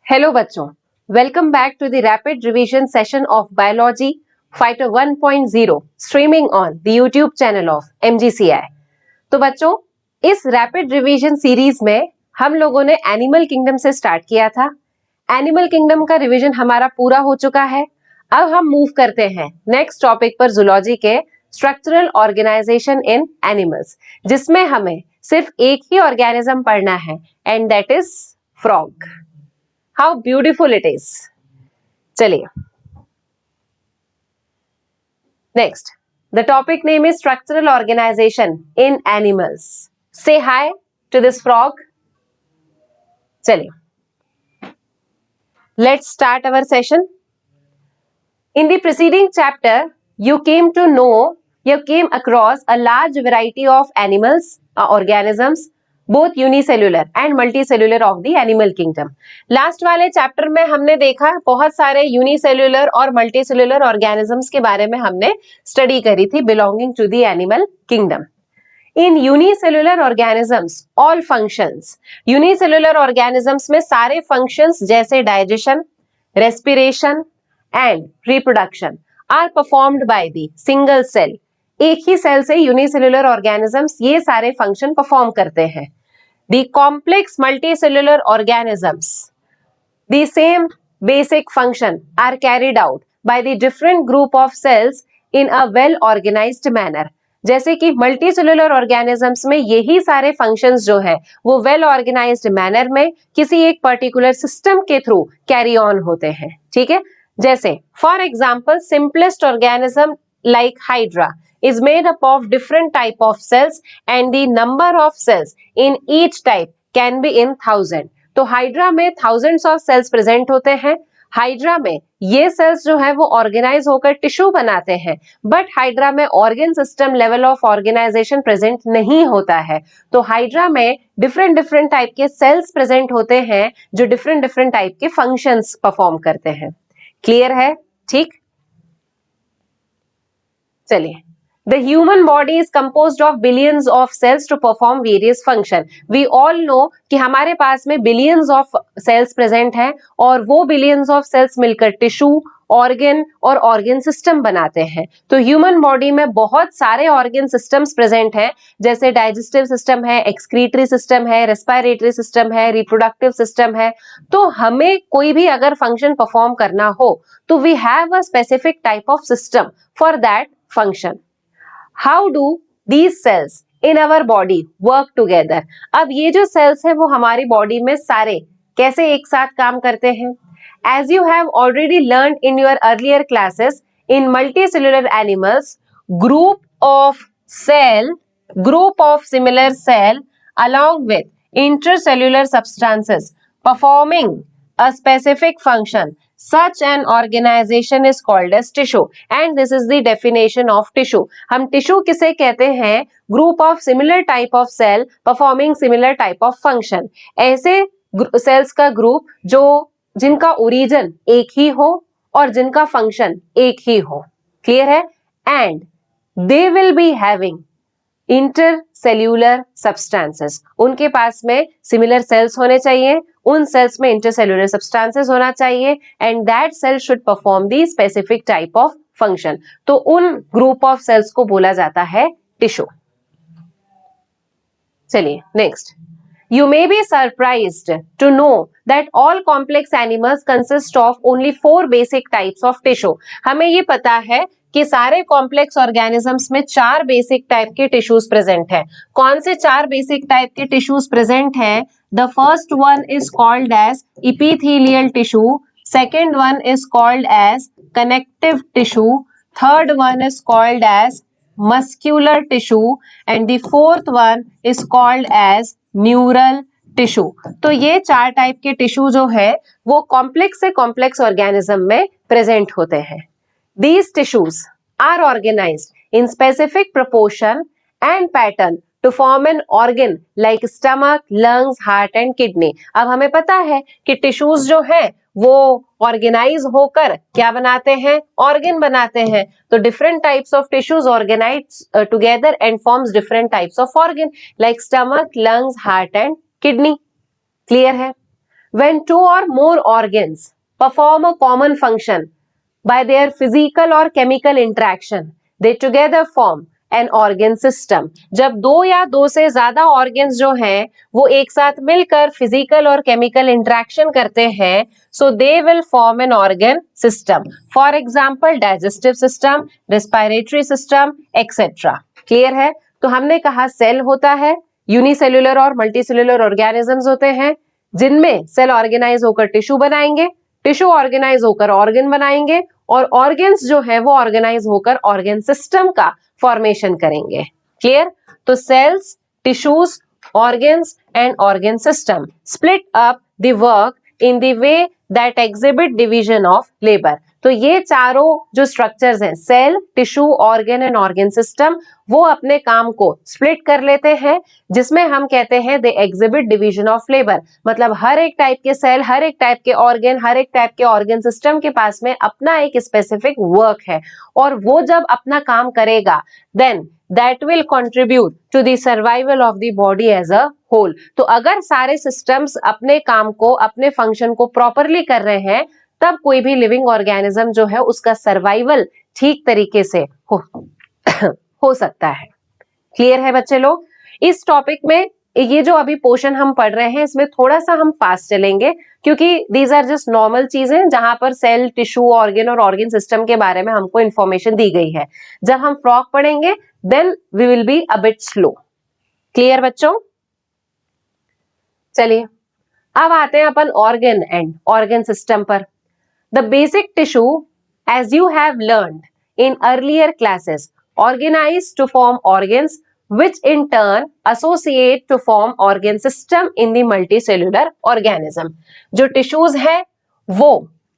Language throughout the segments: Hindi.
हेलो बच्चों, welcome back to the rapid revision session of biology fighter 1.0 streaming on the YouTube channel of MGCI। तो बच्चों, इस रैपिड रिवीजन सीरीज में हम लोगों ने एनिमल किंगडम से स्टार्ट किया था। एनिमल किंगडम का रिवीजन हमारा पूरा हो चुका है। अब हम मूव करते हैं नेक्स्ट टॉपिक पर, जूलॉजी के स्ट्रक्चरल ऑर्गेनाइजेशन इन एनिमल्स, जिसमें हमें सिर्फ एक ही ऑर्गेनिज्म पढ़ना है and that is frog. How beautiful it is. चलिए, next, the topic name is structural organization in animals. Say hi to this frog. चलिए, let's start our session. In the preceding chapter, you came across a large variety of animals, organisms, both unicellular and multicellular of the animal kingdom. Last वाले चैप्टर में हमने देखा बहुत सारे यूनिसेल्युलर और मल्टीसेल्युलर ऑर्गेनिजम्स के बारे में हमने स्टडी करी थी belonging to the animal kingdom. In unicellular organisms all functions, unicellular organisms में सारे फंक्शंस जैसे digestion, respiration and reproduction are performed by the single cell. एक ही सेल से यूनिसेल्युलर ऑर्गेनिजम्स ये सारे फंक्शन परफॉर्म करते हैं। The complex multicellular organisms, the same basic function are carried out by the different group of cells in a well organized manner. जैसे कि मल्टीसेल्युलर ऑर्गेनिजम्स में यही सारे फंक्शंस जो है वो वेल ऑर्गेनाइज्ड मैनर में किसी एक पर्टिकुलर सिस्टम के थ्रू कैरी ऑन होते हैं। ठीक है, जैसे for example simplest organism like Hydra is made up of different type of cells and the number of cells in each type can be in 1000. तो हाइड्रा में thousands of cells present होते हैं। हाइड्रा में ये सेल्स जो है वो ऑर्गेनाइज होकर टिश्यू बनाते हैं, बट हाइड्रा में organ system level of organisation present नहीं होता है। तो हाइड्रा में डिफरेंट डिफरेंट टाइप के सेल्स प्रेजेंट होते हैं जो डिफरेंट डिफरेंट टाइप के फंक्शंस परफॉर्म करते हैं। क्लियर है? ठीक, चलिए, the human body is composed of billions of cells to perform various function. We all know कि हमारे पास में billions of cells present हैं और वो billions of cells मिलकर टिश्यू, ऑर्गन और ऑर्गन सिस्टम बनाते हैं। तो ह्यूमन बॉडी में बहुत सारे ऑर्गन सिस्टम्स प्रेजेंट हैं, जैसे डाइजेस्टिव सिस्टम है, एक्सक्रीटरी सिस्टम है, रेस्पिरेटरी सिस्टम है, रिप्रोडक्टिव सिस्टम है। तो हमें कोई भी अगर फंक्शन परफॉर्म करना हो तो we have a specific type of system for that function. How do these cells in our body work together? अब ये जो cells है वो हमारी बॉडी में सारे कैसे एक साथ काम करते हैं? As you have already learned in your earlier classes, in multicellular animals, group of similar cell along with intercellular substances performing a specific function. Such an organization is called as tissue and this is the definition of tissue. हम टिश्यू किसे कहते हैं? Group of similar type of cell performing similar type of function. ऐसे सेल्स का ग्रुप जो जिनका ओरिजिन एक ही हो और जिनका फंक्शन एक ही हो। क्लियर है? And they will be having intercellular substances, उनके पास में सिमिलर सेल्स होने चाहिए, उन सेल्स में इंटरसेल्यूलर सब्सटेंसेस होना चाहिए and that cell should perform the specific type of function. तो उन ग्रुप ऑफ सेल्स को बोला जाता है टिश्यू। चलिए next, you may be surprised to know that all complex animals consist of only 4 basic types of tissue. हमें ये पता है कि सारे कॉम्प्लेक्स ऑर्गेनिजम्स में 4 बेसिक टाइप के टिश्यूज प्रेजेंट हैं। कौन से 4 बेसिक टाइप के टिश्यूज प्रेजेंट हैं? The first one is called as epithelial tissue, second one is called as connective tissue, third one is called as muscular tissue and the fourth one is called as neural tissue. तो ये 4 टाइप के टिश्यू जो है वो कॉम्प्लेक्स से कॉम्प्लेक्स ऑर्गेनिज्म में प्रेजेंट होते हैं। These tissues are organized in specific proportion and pattern to form an organ like stomach, lungs, heart and kidney. अब हमें पता है कि टिश्यूज जो है वो ऑर्गेनाइज होकर क्या बनाते हैं? ऑर्गन बनाते हैं। तो different types of tissues organise together and forms different types of organ like stomach, lungs, heart and kidney. Clear है? When two or more organs perform a common function by their physical or chemical interaction, they together form an organ system. जब दो या दो से ज्यादा organs जो हैं वो एक साथ मिलकर physical और chemical interaction करते हैं, so they will form an organ system. For example, digestive system, respiratory system, etc. Clear है? तो हमने कहा सेल होता है, यूनिसेल्युलर और मल्टीसेल्युलर ऑर्गेनिजम्स होते हैं जिनमें सेल ऑर्गेनाइज होकर टिश्यू बनाएंगे, टिश्यू ऑर्गेनाइज होकर ऑर्गन बनाएंगे और ऑर्गन्स जो है वो ऑर्गेनाइज होकर ऑर्गन सिस्टम का फॉर्मेशन करेंगे. क्लियर? तो cells, tissues, organs and organ system split up the work in the way that exhibit division of labour. तो ये चारों जो स्ट्रक्चर्स हैं, cell, tissue, organ and organ system, वो अपने काम को स्प्लिट कर लेते हैं जिसमें हम कहते हैं they exhibit division of labour. मतलब हर एक टाइप के सेल, हर एक टाइप के ऑर्गन, हर एक टाइप के ऑर्गन सिस्टम के पास में अपना एक स्पेसिफिक वर्क है और वो जब अपना काम करेगा then that will contribute to the survival of the body as a whole. तो अगर सारे systems अपने काम को, अपने function को properly कर रहे हैं तब कोई भी लिविंग ऑर्गेनिज्म जो है उसका सर्वाइवल ठीक तरीके से हो सकता है. क्लियर है बच्चे लोग? इस टॉपिक में ये जो अभी पोर्शन हम पढ़ रहे हैं इसमें थोड़ा सा हम फास्ट चलेंगे क्योंकि दीज आर जस्ट नॉर्मल चीजें जहां पर सेल, टिश्यू, ऑर्गन और ऑर्गन सिस्टम के बारे में हमको इंफॉर्मेशन दी गई है. जब हम फ्रॉग पढ़ेंगे then we will be a bit slow. Clear बच्चों? चलिए अब आते हैं अपन ऑर्गन एंड ऑर्गन सिस्टम पर. The basic tissue, as you have learned in earlier classes, organize to form organs, which in turn associate to form organ system in the multicellular organism. जो tissues हैं वो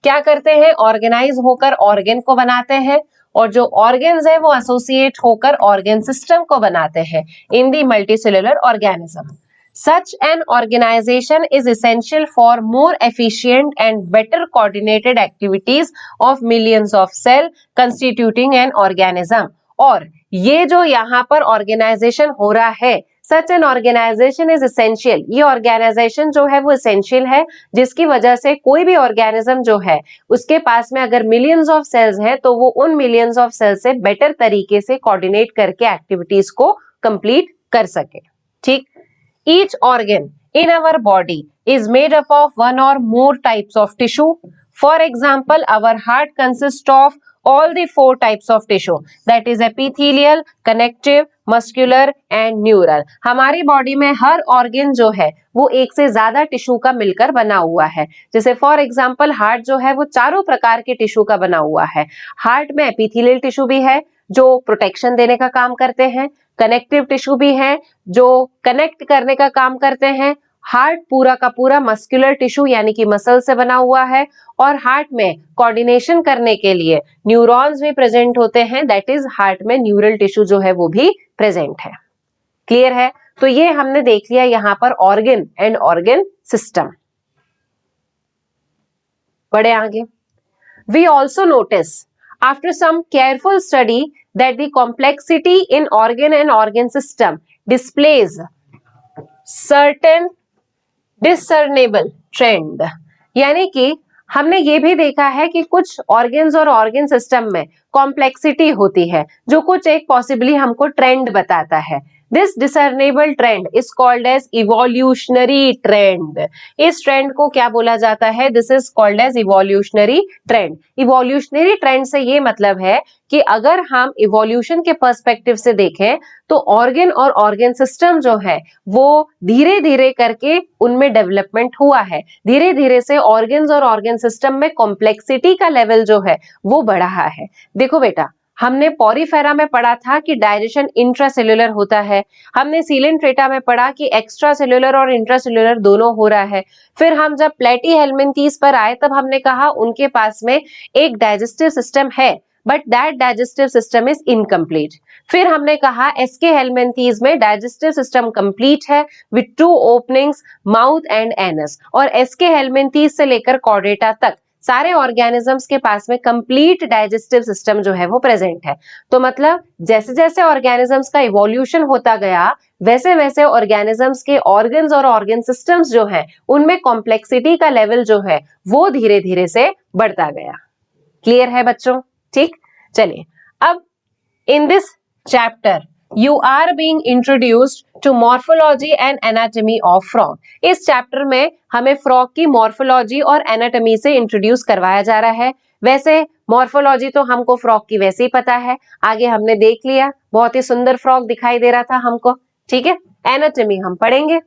क्या करते हैं? ऑर्गेनाइज होकर ऑर्गन को बनाते हैं और जो ऑर्गन्स है वो एसोसिएट होकर ऑर्गन सिस्टम को बनाते हैं in the multicellular organism. Such an organization is essential for more efficient and better coordinated activities of millions of cells constituting an organism. और ये जो यहाँ पर organization हो रहा है, such an organization is essential. ये organization जो है वो essential है जिसकी वजह से कोई भी organism जो है उसके पास में अगर millions of cells है तो वो उन millions of cells से better तरीके से coordinate करके activities को complete कर सके. ठीक? Each organ in our body is made up of one or more types of tissue. For example, our heart consists of all the four types of tissue, that is epithelial, connective, muscular and neural. हमारी बॉडी में हर ऑर्गन जो है वो एक से ज्यादा टिश्यू का मिलकर बना हुआ है. जैसे फॉर एग्जाम्पल हार्ट जो है वो चारों प्रकार के टिश्यू का बना हुआ है. हार्ट में एपिथेलियल टिश्यू भी है जो प्रोटेक्शन देने का काम करते हैं, कनेक्टिव टिश्यू भी है जो कनेक्ट करने का काम करते हैं. हार्ट पूरा का पूरा मस्कुलर टिश्यू यानी कि मसल से बना हुआ है और हार्ट में कोऑर्डिनेशन करने के लिए न्यूरॉन्स भी प्रेजेंट होते हैं, दैट इज हार्ट में न्यूरल टिश्यू जो है वो भी प्रेजेंट है. क्लियर है? तो ये हमने देख लिया यहाँ पर ऑर्गन एंड ऑर्गन सिस्टम. बढ़े आगे. We also notice after some careful study that the complexity in organ and organ system displays certain discernible trend. यानी कि हमने ये भी देखा है कि कुछ ऑर्गन्स और ऑर्गन सिस्टम में कॉम्प्लेक्सिटी होती है जो कुछ एक पॉसिबली हमको ट्रेंड बताता है. This discernible trend is called as evolutionary trend. इस ट्रेंड को क्या बोला जाता है? This is called as evolutionary trend. Evolutionary trend से ये मतलब है कि अगर हम इवोल्यूशन के पर्सपेक्टिव से देखें तो ऑर्गन और ऑर्गन सिस्टम जो है वो धीरे धीरे करके उनमें डेवलपमेंट हुआ है. धीरे धीरे से ऑर्गन्स और ऑर्गन सिस्टम में कॉम्प्लेक्सिटी का लेवल जो है वो बढ़ा है. देखो बेटा, हमने पॉरीफेरा में पढ़ा था कि डाइजेशन इंट्रासेल्युलर होता है. हमने सीलेंट्रेटा में पढ़ा कि एक्स्ट्रा सेल्युलर और इंट्रासेल्युलर दोनों हो रहा है. फिर हम जब प्लेटीहेल्मिन्थीज पर आए तब हमने कहा उनके पास में एक डाइजेस्टिव सिस्टम है but that digestive system is incomplete. फिर हमने कहा एसके हेल्मिन्थीज में डाइजेस्टिव सिस्टम कंप्लीट है with 2 openings, mouth and anus. और एसके हेल्मिन्थीज से लेकर कॉर्डेटा तक सारे ऑर्गेनिजम्स के पास में कंप्लीट डाइजेस्टिव सिस्टम जो है वो प्रेजेंट है। तो मतलब जैसे जैसे ऑर्गेनिजम्स का इवोल्यूशन होता गया वैसे वैसे ऑर्गेनिजम्स के ऑर्गन्स और ऑर्गन सिस्टम्स जो है उनमें कॉम्प्लेक्सिटी का लेवल जो है वो धीरे धीरे से बढ़ता गया। क्लियर है बच्चों? ठीक, चलिए अब in this chapter you are being introduced to morphology and anatomy of frog। इस चैप्टर में हमें फ्रॉग की मॉर्फोलॉजी और एनाटॉमी से इंट्रोड्यूस करवाया जा रहा है। वैसे मॉर्फोलॉजी तो हमको फ्रॉग की वैसे ही पता है, आगे हमने देख लिया, बहुत ही सुंदर फ्रॉग दिखाई दे रहा था हमको, ठीक है। एनाटॉमी हम पढ़ेंगे।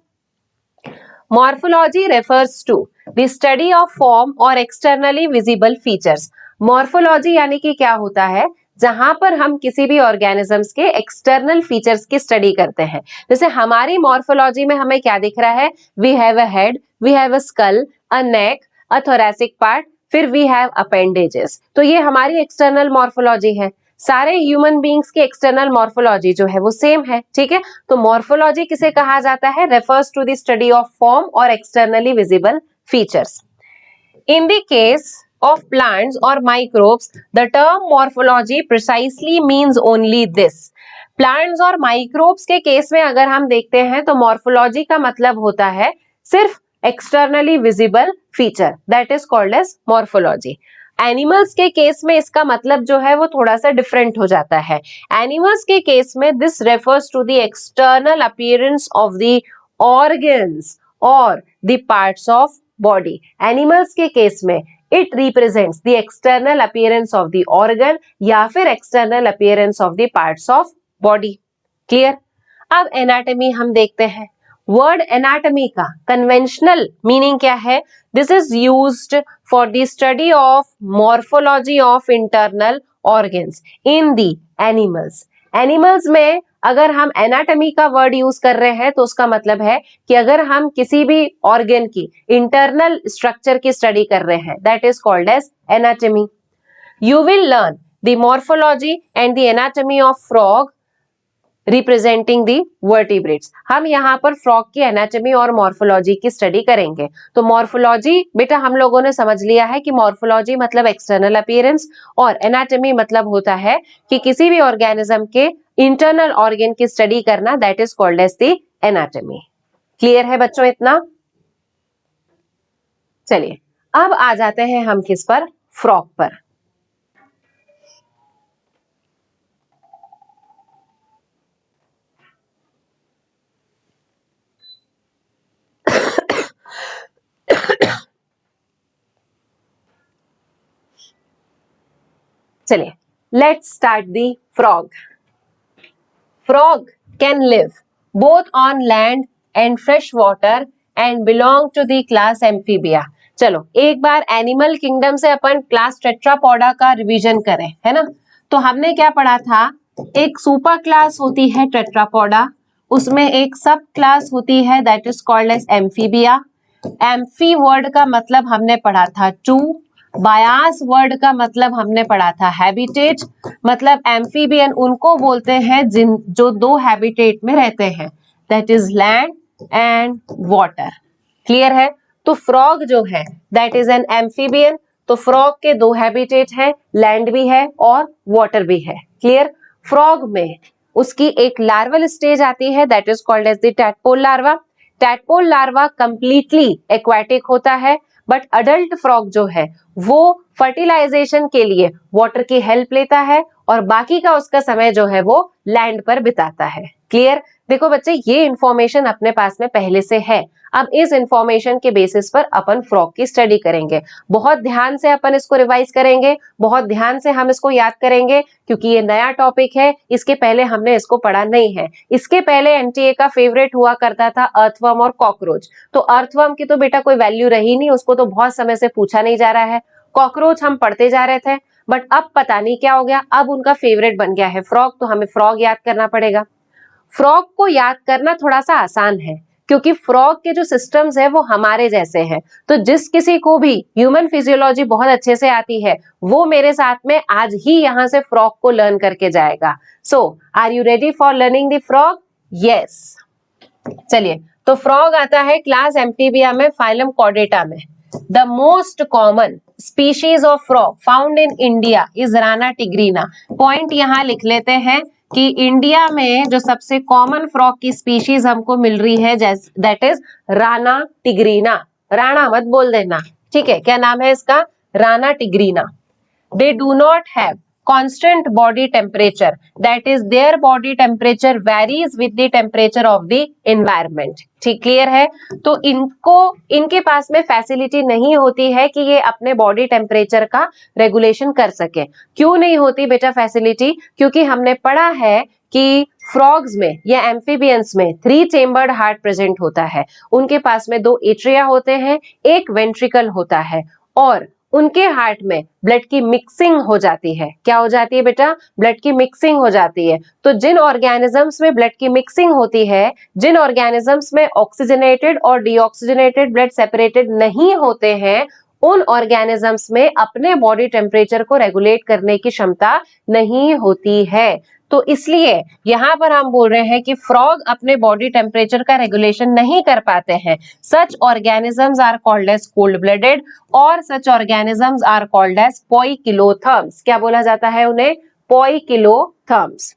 Morphology refers to the study of form or externally visible features। Morphology यानी कि क्या होता है, जहां पर हम किसी भी ऑर्गेनिजम्स के एक्सटर्नल फीचर्स की स्टडी करते हैं। जैसे हमारी मॉर्फोलॉजी में हमें क्या दिख रहा है, we have a head, we have a skull, a neck, a thoracic part, फिर वी हैव अपेंडेजेस। तो ये हमारी एक्सटर्नल मॉर्फोलॉजी है। सारे ह्यूमन बींग्स की एक्सटर्नल मॉर्फोलॉजी जो है वो सेम है, ठीक है। तो मॉर्फोलॉजी किसे कहा जाता है, refers to the study of form और externally visible features. In the case of plants or microbes, the term morphology precisely means only this। Plants और माइक्रोब्स के केस में अगर हम देखते हैं तो मॉर्फोलॉजी का मतलब होता है सिर्फ externally visible feature, that is called as morphology. Animals के केस में इसका मतलब जो है वो थोड़ा सा डिफरेंट हो जाता है। एनिमल्स के केस में this refers to the external appearance of the organs और the parts of body. Animals के केस में it represents the external appearance of the organ या फिर external appearance of the parts of body. Clear? अब एनाटॉमी हम देखते हैं। वर्ड एनाटॉमी का कन्वेंशनल मीनिंग क्या है, this is used for the study of morphology of internal organs in the animals. Animals में अगर हम एनाटॉमी का वर्ड यूज कर रहे हैं तो उसका मतलब है कि अगर हम किसी भी ऑर्गन की इंटरनल स्ट्रक्चर की स्टडी कर रहे हैं, that is called as anatomy. You will learn the morphology and the anatomy of frog representing the vertebrates. हम यहाँ पर फ्रॉग की एनाटॉमी और मॉर्फोलॉजी की स्टडी करेंगे। तो मॉर्फोलॉजी बेटा हम लोगों ने समझ लिया है कि मॉर्फोलॉजी मतलब एक्सटर्नल अपीयरेंस और एनाटॉमी मतलब होता है कि किसी भी ऑर्गेनिज्म के इंटरनल ऑर्गन की स्टडी करना, that is called as the anatomy. Clear है बच्चों इतना? चलिए अब आ जाते हैं हम किस पर, फ्रॉग पर। चलिए let's start the frog. Frog can live both on land and fresh water and belong to the class Amphibia. चलो एक बार एनिमल किंगडम से अपन क्लास टेट्रापोडा का रिवीजन करें, है ना। तो हमने क्या पढ़ा था, एक सुपर क्लास होती है टेट्रापोडा, उसमें एक सब क्लास होती है that is called as Amphibia. Amphi word का मतलब हमने पढ़ा था टू, बायास वर्ड का मतलब हमने पढ़ा था हैबिटेट, मतलब एम्फीबियन उनको बोलते हैं जिन जो दो हैबिटेट में रहते हैं, that is land and water. Clear है? तो फ्रॉग जो है दैट इज एन एम्फीबियन। तो फ्रॉग के दो हैबिटेट है, लैंड भी है और वाटर भी है। क्लियर? फ्रॉग में उसकी एक लार्वल स्टेज आती है that is called as the tadpole larva. Tadpole larva completely aquatic होता है, बट अडल्ट फ्रॉग जो है वो फर्टिलाइजेशन के लिए वाटर की हेल्प लेता है और बाकी का उसका समय जो है वो लैंड पर बिताता है। क्लियर? देखो बच्चे ये इंफॉर्मेशन अपने पास में पहले से है, अब इस इंफॉर्मेशन के बेसिस पर अपन फ्रॉग की स्टडी करेंगे। बहुत ध्यान से अपन इसको रिवाइज करेंगे, बहुत ध्यान से हम इसको याद करेंगे, क्योंकि ये नया टॉपिक है, इसके पहले हमने इसको पढ़ा नहीं है। इसके पहले एनटीए का फेवरेट हुआ करता था अर्थवर्म और कॉकरोच। तो अर्थवर्म की तो बेटा कोई वैल्यू रही नहीं, उसको तो बहुत समय से पूछा नहीं जा रहा है। कॉकरोच हम पढ़ते जा रहे थे, बट अब पता नहीं क्या हो गया, अब उनका फेवरेट बन गया है फ्रॉग, तो हमें फ्रॉग याद करना पड़ेगा। फ्रॉग को याद करना थोड़ा सा आसान है, क्योंकि फ्रॉग के जो सिस्टम्स है वो हमारे जैसे हैं। तो जिस किसी को भी ह्यूमन फिजियोलॉजी बहुत अच्छे से आती है वो मेरे साथ में आज ही यहाँ से फ्रॉग को लर्न करके जाएगा। So are you ready for learning the frog? Yes. चलिए, तो फ्रॉग आता है क्लास एम्फीबिया में, फाइलम कॉर्डेटा में। The most common species of frog found in India is rana tigrina. Point यहां लिख लेते हैं कि इंडिया में जो सबसे कॉमन फ्रॉग की स्पीशीज हमको मिल रही है that is rana tigrina. Rana मत बोल देना, ठीक है। क्या नाम है इसका? Rana tigrina. They do not have constant body temperature, that is their body temperature varies with the temperature of the environment। ठीक, क्लियर है? तो इनके पास में फैसिलिटी नहीं होती है कि ये अपने बॉडी टेम्परेचर का रेगुलेशन कर सके। क्यों नहीं होती बेटा फैसिलिटी? क्योंकि हमने पढ़ा है कि फ्रॉग्स में या एम्फीबियंस में 3 चेम्बर्ड हार्ट प्रेजेंट होता है। उनके पास में 2 एट्रिया होते हैं, एक वेंट्रिकल होता है, और उनके हार्ट में ब्लड की मिक्सिंग हो जाती है। क्या हो जाती है बेटा? ब्लड की मिक्सिंग हो जाती है। तो जिन ऑर्गेनिजम्स में ब्लड की मिक्सिंग होती है, जिन ऑर्गेनिजम्स में ऑक्सीजनेटेड और डीऑक्सीजनेटेड ब्लड सेपरेटेड नहीं होते हैं, उन ऑर्गेनिजम्स में अपने बॉडी टेम्परेचर को रेगुलेट करने की क्षमता नहीं होती है। तो इसलिए यहां पर हम बोल रहे हैं कि फ्रॉग अपने बॉडी टेम्परेचर का रेगुलेशन नहीं कर पाते हैं। Such organisms are called as cold blooded और such organisms are called as poikilotherms. क्या बोला जाता है उन्हें? Poikilotherms.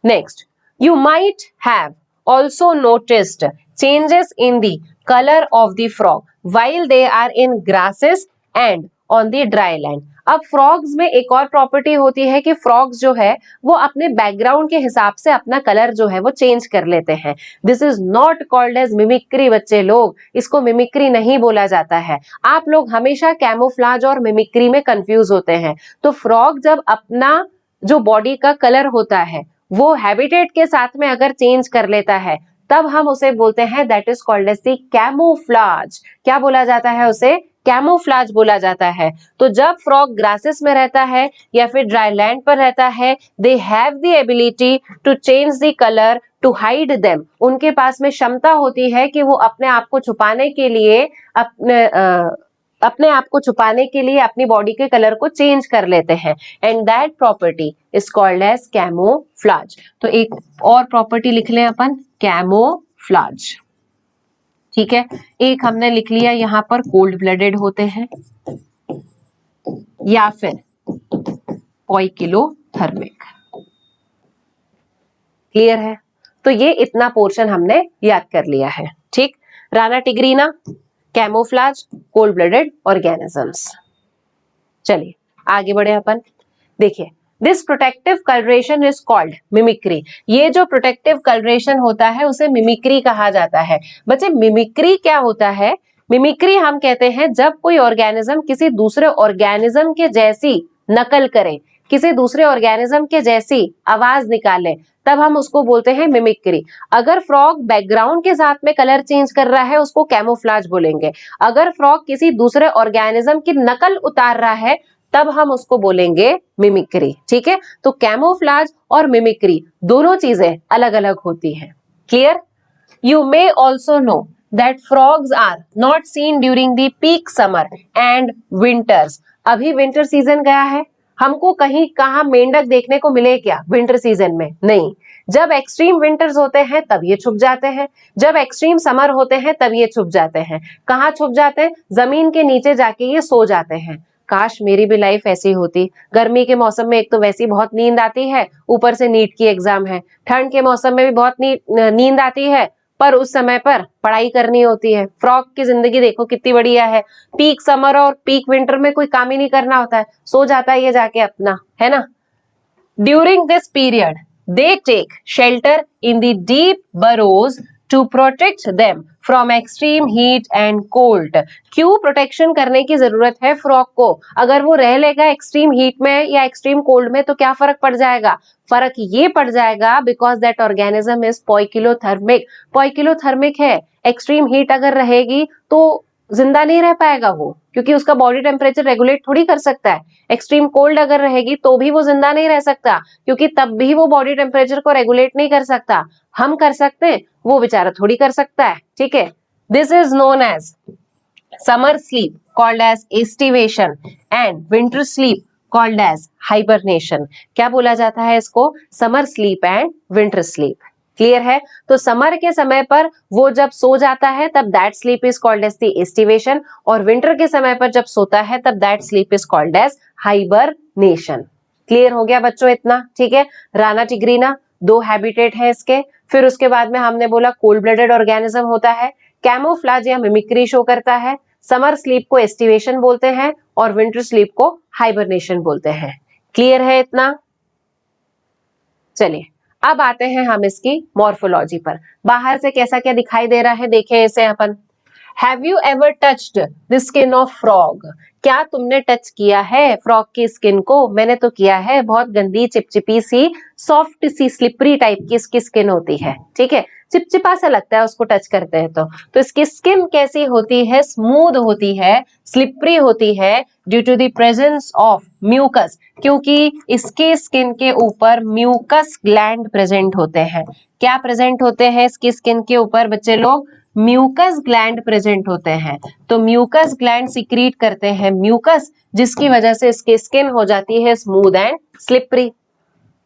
Next, you might have also noticed changes in the color of the frog while they are in grasses and on the dry land। अब फ्रॉग्स में एक और प्रॉपर्टी होती है कि फ्रॉग्स जो है वो अपने बैकग्राउंड के हिसाब से अपना कलर जो है वो चेंज कर लेते हैं। This is not called as mimicry बच्चे लोग, इसको मिमिक्री नहीं बोला जाता है। आप लोग हमेशा कैमोफ्लाज और मिमिक्री में कंफ्यूज होते हैं। तो फ्रॉग जब अपना जो बॉडी का कलर होता है वो हैबिटेट के साथ में अगर चेंज कर लेता है, तब हम उसे बोलते हैं that is called as the camouflage. क्या बोला जाता है उसे? कैमोफ्लाज बोला जाता है। तो जब फ्रॉग ग्रासेस में रहता है या फिर ड्राई लैंड पर रहता है, they have the ability to change the colour to hide them. उनके पास में क्षमता होती है कि वो अपने आप को छुपाने के लिए अपनी बॉडी के कलर को चेंज कर लेते हैं, and that property is called as camouflage. तो एक और प्रॉपर्टी लिख लें अपन, कैमोफ्लाज। ठीक है, एक हमने लिख लिया यहां पर कोल्ड ब्लडेड होते हैं या फिर पोइकिलोथर्मिक। क्लियर है? तो ये इतना पोर्शन हमने याद कर लिया है। ठीक, Rana tigrina, camouflage, cold blooded organisms. चलिए आगे बढ़े अपन। देखिए, this protective colouration is called mimicry. ये जो प्रोटेक्टिव कलरेशन होता है उसे मिमिक्री कहा जाता है। बच्चे मिमिक्री क्या होता है? मिमिक्री हम कहते हैं जब कोई ऑर्गेनिज्म किसी दूसरे ऑर्गेनिज्म के जैसी नकल करे, किसी दूसरे ऑर्गेनिज्म के जैसी आवाज निकाले, तब हम उसको बोलते हैं मिमिक्री। अगर फ्रॉग बैकग्राउंड के साथ में कलर चेंज कर रहा है उसको कैमोफ्लाज बोलेंगे। अगर फ्रॉग किसी दूसरे ऑर्गेनिज्म की नकल उतार रहा है तब हम उसको बोलेंगे मिमिक्री। ठीक है, तो कैमोफ्लाज और मिमिक्री दोनों चीजें अलग अलग होती हैं। Clear? You may also know that frogs are not seen during the peak summer and winters. अभी विंटर सीजन गया है, हमको कहीं कहाँ मेंढक देखने को मिले क्या विंटर सीजन में? नहीं। जब एक्सट्रीम विंटर्स होते हैं तब ये छुप जाते हैं, जब एक्सट्रीम समर होते हैं तब ये छुप जाते हैं। कहाँ छुप जाते हैं? जमीन के नीचे जाके ये सो जाते हैं। काश मेरी भी लाइफ ऐसी होती। गर्मी के मौसम में एक तो वैसी बहुत नींद आती है, ऊपर से नीट की एग्जाम है। ठंड के मौसम में भी बहुत नींद आती है, पर उस समय पर पढ़ाई करनी होती है। फ्रॉग की जिंदगी देखो कितनी बढ़िया है। पीक समर और पीक विंटर में कोई काम ही नहीं करना होता है, सो जाता है ये जाके अपना, है ना। During this period they take shelter in the deep burrows to protect them from extreme heat and cold. क्यों प्रोटेक्शन करने की जरूरत है फ्रॉग को? अगर वो रह लेगा एक्सट्रीम हीट में या एक्सट्रीम कोल्ड में तो क्या फर्क पड़ जाएगा? फर्क ये पड़ जाएगा because that organism is poikilothermic. Poikilothermic है, एक्सट्रीम हीट अगर रहेगी तो जिंदा नहीं रह पाएगा वो, क्योंकि उसका बॉडी टेम्परेचर रेगुलेट थोड़ी कर सकता है। एक्सट्रीम कोल्ड अगर रहेगी तो भी वो जिंदा नहीं रह सकता, क्योंकि तब भी वो बॉडी टेम्परेचर को रेगुलेट नहीं कर सकता। हम कर सकते हैं, वो बेचारा थोड़ी कर सकता है। ठीक है, this is known as summer sleep called as aestivation and winter sleep called as hibernation. क्या बोला जाता है इसको? Summer sleep and winter sleep. Clear है? तो समर के समय पर वो जब सो जाता है तब that sleep is called as the aestivation, और विंटर के समय पर जब सोता है तब that sleep is called as hibernation. Clear हो गया बच्चों इतना? ठीक है। राना टिग्रीना, दो हैबिटेट है इसके। फिर उसके बाद में हमने बोला कोल्ड ब्लडेड ऑर्गेनिज्म होता है, कैमोफ्लाज या मिमिक्री शो करता है, समर स्लीप को एस्टिवेशन बोलते हैं और विंटर स्लीप को हाइबरनेशन बोलते हैं। क्लियर है इतना? चलिए अब आते हैं हम इसकी मॉर्फोलॉजी पर। बाहर से कैसा क्या दिखाई दे रहा है देखें इसे अपन। Have you ever touched the skin of frog? क्या तुमने टच किया है फ्रॉग की स्किन को? मैंने तो किया है, बहुत गंदी चिपचिपी सी सॉफ्ट सी स्लिपरी टाइप की इसकी स्किन होती है। ठीक है, चिपचिपा सा लगता है उसको टच करते हैं तो इसकी स्किन कैसी होती है? स्मूथ होती है, स्लिपरी होती है, due to the presence of mucus, क्योंकि इसके स्किन के ऊपर म्यूकस ग्लैंड प्रेजेंट होते हैं। क्या प्रेजेंट होते हैं इसकी स्किन के ऊपर बच्चे लोग? म्यूकस ग्लैंड प्रेजेंट होते हैं। तो म्यूकस ग्लैंड सिक्रीट करते हैं म्यूकस, जिसकी वजह से इसकी स्किन हो जाती है स्मूथ एंड स्लिपरी।